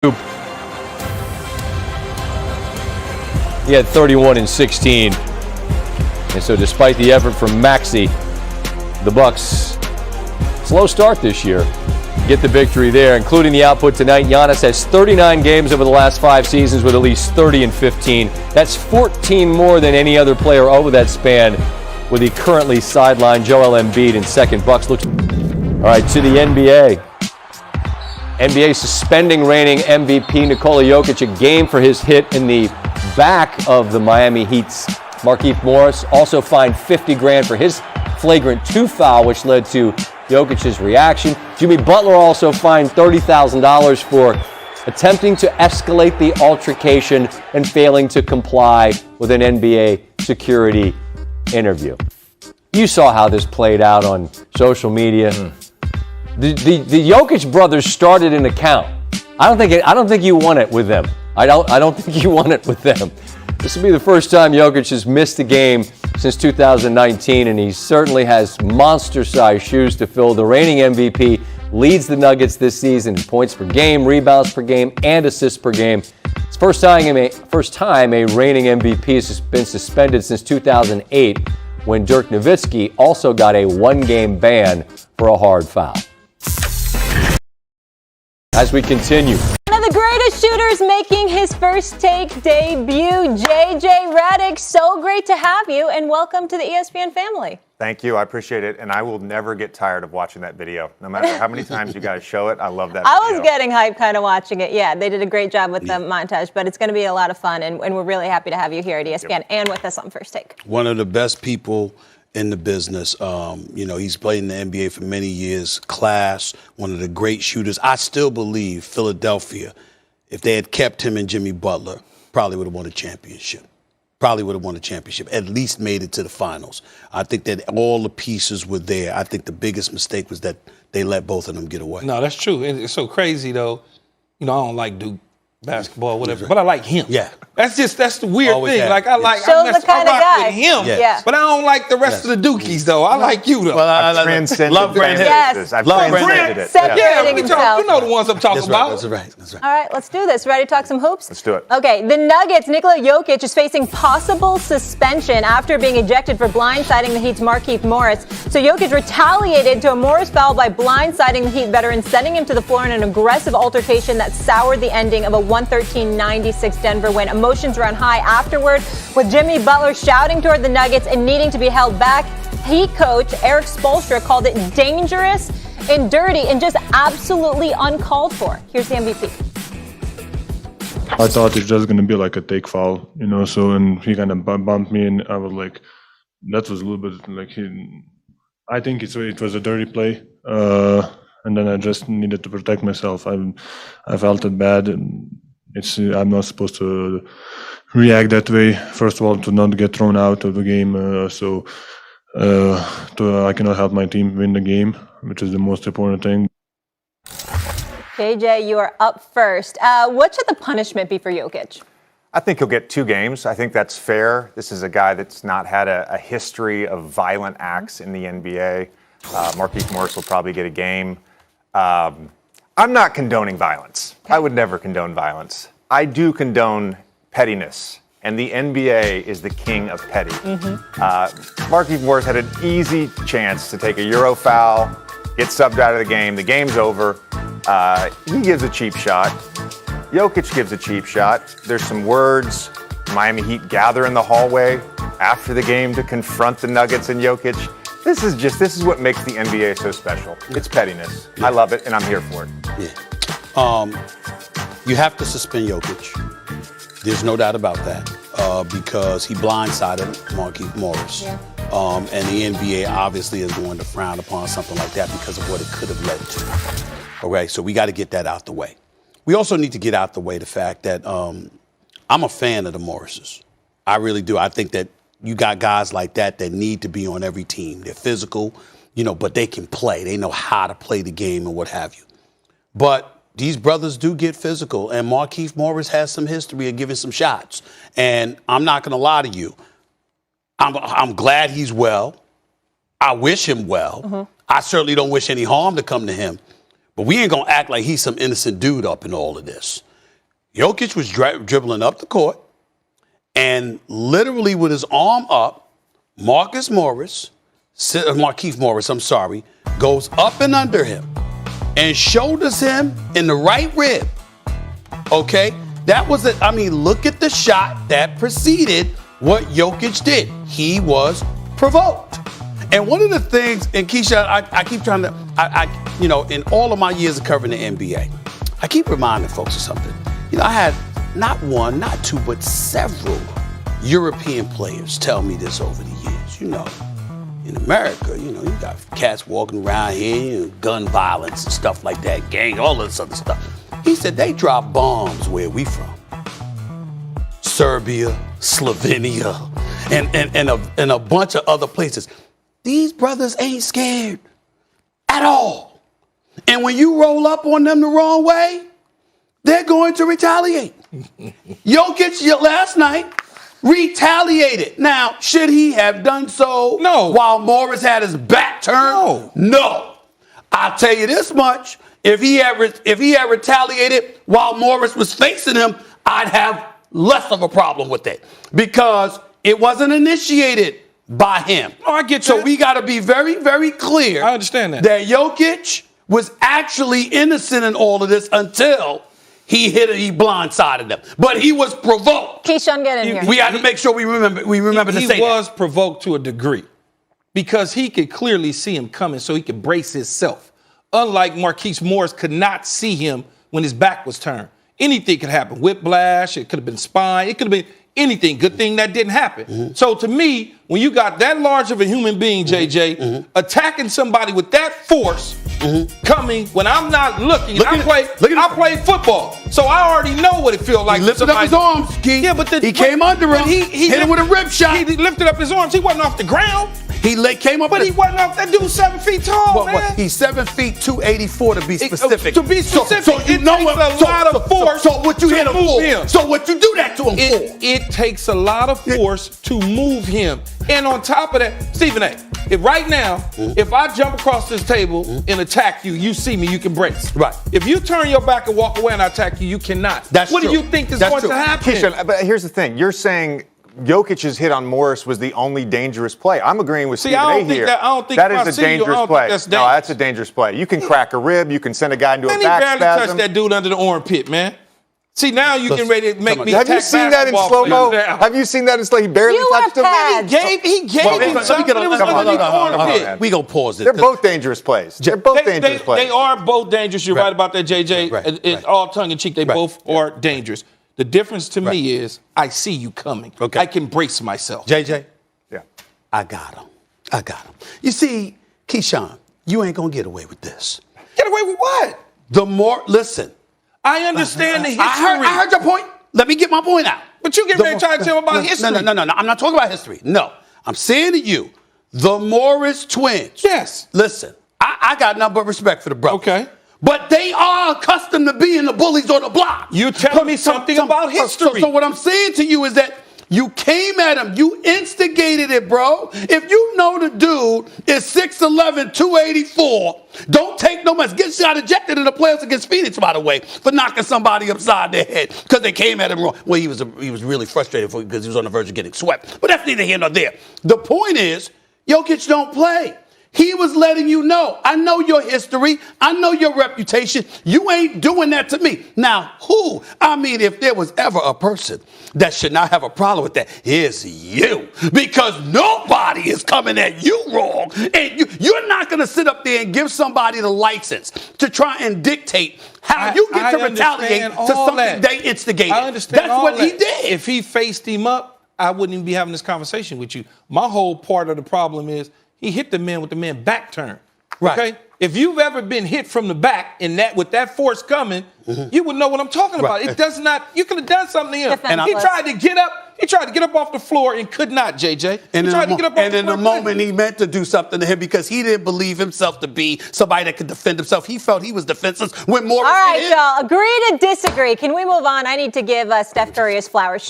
He had 31 and 16. And so despite the effort from Maxey, the Bucks, slow start this year, get the victory there, including the output tonight. Giannis has 39 games over the last 5 seasons with at least 30 and 15. That's 14 more than any other player over that span, with the currently sidelined Joel Embiid in second. Bucks looks. All right, to the NBA. NBA suspending reigning MVP Nikola Jokic a game for his hit in the back of the Miami Heat's Markieff Morris. Also fined $50,000 for his flagrant 2 foul, which led to Jokic's reaction. Jimmy Butler also fined $30,000 for attempting to escalate the altercation and failing to comply with an NBA security interview. You saw how this played out on social media. The Jokic brothers started an account. I don't think you won it with them. I don't think you won it with them. This will be the first time Jokic has missed a game since 2019, and he certainly has monster-sized shoes to fill. The reigning MVP leads the Nuggets this season in points per game, rebounds per game, and assists per game. It's first time a reigning MVP has been suspended since 2008, when Dirk Nowitzki also got a 1-game ban for a hard foul. As we continue. One of the greatest shooters making his first take debut, JJ Redick. So great to have you, and welcome to the ESPN family. Thank you. I appreciate it, and I will never get tired of watching that video. No matter how many times you guys show it, I love that I video. was getting hyped kind of watching it. Yeah, they did a great job with the montage, but it's going to be a lot of fun, and we're really happy to have you here at ESPN and with us on First Take. One of the best people in the business. He's played in the NBA for many years. Class, one of the great shooters. I still believe Philadelphia, if they had kept him and Jimmy Butler, probably would have won a championship. At least made it to the finals. I think that all the pieces were there. I think the biggest mistake was that they let both of them get away. No, that's true. It's so crazy, though. I don't like Duke basketball, whatever, but I like him. Yeah. That's the weird Always thing. have. Like, I like, Shows the kind of I rock guy. with him, Yeah. but I don't like the rest of the Dookies, though. I like you, though. Well, I've transcended love Brandon. Yes. I've Love transcended it. Separating himself. You know the ones I'm talking about. That's right. All right, let's do this. Ready to talk some hoops? Let's do it. Okay, the Nuggets, Nikola Jokic is facing possible suspension after being ejected for blindsiding the Heat's Markieff Morris. So Jokic retaliated to a Morris foul by blindsiding the Heat veteran, sending him to the floor in an aggressive altercation that soured the ending of a 113-96 Denver win. Emotions ran high afterward, with Jimmy Butler shouting toward the Nuggets and needing to be held back. Heat coach Eric Spoelstra called it dangerous and dirty and just absolutely uncalled for. Here's the MVP. I thought it's just going to be like a take foul, and he kind of bumped me, and I was like, that was a little bit like I think it was a dirty play, and then I just needed to protect myself. I felt it bad, and I'm not supposed to react that way. First of all, to not get thrown out of the game, I cannot help my team win the game, which is the most important thing. JJ, you are up first. What should the punishment be for Jokic? I think he'll get 2 games. I think that's fair. This is a guy that's not had a history of violent acts in the NBA. Markieff Morris will probably get a game. I'm not condoning violence. I would never condone violence. I do condone pettiness, and the NBA is the king of petty. Markieff Morris had an easy chance to take a Euro foul, get subbed out of the game. The game's over. He gives a cheap shot. Jokic gives a cheap shot. There's some words. Miami Heat gather in the hallway after the game to confront the Nuggets and Jokic. This is what makes the NBA so special. It's pettiness. I love it, and I'm here for it. Yeah. You have to suspend Jokic. There's no doubt about that, because he blindsided Markieff Morris. Yeah. And the NBA obviously is going to frown upon something like that because of what it could have led to. Okay, so we got to get that out the way. We also need to get out the way the fact that I'm a fan of the Morrises. I really do. I think that you got guys like that need to be on every team. They're physical, but they can play. They know how to play the game and what have you. But these brothers do get physical, and Markieff Morris has some history of giving some shots. And I'm not going to lie to you. I'm glad he's well. I wish him well. I certainly don't wish any harm to come to him. But we ain't going to act like he's some innocent dude up in all of this. Jokic was dribbling up the court, and literally with his arm up, Markieff Morris, goes up and under him and shoulders him in the right rib. Okay? That was it. I mean, look at the shot that preceded what Jokic did. He was provoked. And one of the things, and Keisha, I keep trying to, in all of my years of covering the NBA, I keep reminding folks of something. I had not one, not two, but several European players tell me this over the years. In America, you got cats walking around here, gun violence and stuff like that, gang, all this other stuff. He said they drop bombs where we from. Serbia, Slovenia, and a bunch of other places. These brothers ain't scared at all. And when you roll up on them the wrong way, they're going to retaliate. Jokic last night retaliated. Now, should he have done so while Morris had his back turned? No. I'll tell you this much. If he had retaliated while Morris was facing him, I'd have less of a problem with it because it wasn't initiated by him. Oh, I get so that. We got to be very, very clear. I understand that. That Jokic was actually innocent in all of this until he blindsided them. But he was provoked. Keyshawn, get in here. We got to make sure we remember to say that. He was provoked to a degree because he could clearly see him coming, so he could brace himself. Unlike Markieff Morris could not see him when his back was turned. Anything could happen. Whiplash, it could have been spine, it could have been anything. Good thing that didn't happen. Mm-hmm. So to me, when you got that large of a human being, JJ, attacking somebody with that force coming when I'm not looking, I play football, so I already know what it feels like. He lifted up his arms, Keith. Yeah, but he came under him. He hit him with a rib shot. He lifted up his arms. He wasn't off the ground. He came up, but he wasn't off. That dude's 7 feet tall, man. He's 7 feet 284 to be specific. To be specific, so you know takes a lot of force. So what you hit him for? So what you do that to him for? It takes a lot of force to move him. And on top of that, Stephen A., if right now, if I jump across this table and attack you, you see me, you can brace. Right. If you turn your back and walk away and I attack you, you cannot. What do you think is going to happen? Keisha, but here's the thing. You're saying Jokic's hit on Morris was the only dangerous play. I'm agreeing with Stephen A here. I don't think that is a dangerous play. No, that's a dangerous play. You can crack a rib. You can send a guy into a back spasm. He barely touched that dude under the armpit, man. See, now you can ready to make me attack. Have you seen that in slow-mo? Have you seen that in slow-mo? He barely touched him. He gave him something. It was under the armpit. We gonna pause it. They're both dangerous plays. They're both dangerous plays. They are both dangerous. You're right about that, JJ. It's all tongue-in-cheek. They both are dangerous. The difference to me is I see you coming. Okay. I can brace myself. JJ? Yeah. I got him. You see, Keyshawn, you ain't going to get away with this. Get away with what? Listen. I understand the history. I heard your point. Let me get my point out. But you get ready to try to tell me about history. No. I'm not talking about history. No. I'm saying to you, the Morris twins. Yes. Listen, I got nothing but respect for the brothers. Okay. But they are accustomed to being the bullies on the block. You tell me something about history. So what I'm saying to you is that you came at him. You instigated it, bro. If you know the dude is 6'11", 284, don't take no mess. Get shot ejected in the playoffs against Phoenix, by the way, for knocking somebody upside their head because they came at him wrong. Well, he was really frustrated because he was on the verge of getting swept. But that's neither here nor there. The point is, Jokic don't play. He was letting you know, I know your history. I know your reputation. You ain't doing that to me. Now, if there was ever a person that should not have a problem with that, it's you. Because nobody is coming at you wrong. And you're not going to sit up there and give somebody the license to try and dictate how you get to retaliate to something they instigated. I understand. That's what he did. If he faced him up, I wouldn't even be having this conversation with you. My whole part of the problem is he hit the man with the man back turn. Right. Okay? If you've ever been hit from the back and with that force coming, you would know what I'm talking about. It does not. You could have done something to him. And he tried to get up. He tried to get up off the floor and could not, JJ. And in the moment, he meant to do something to him because he didn't believe himself to be somebody that could defend himself. He felt he was defenseless when Morris. All right, y'all. Agree to disagree. Can we move on? I need to give Steph Curry his flowers.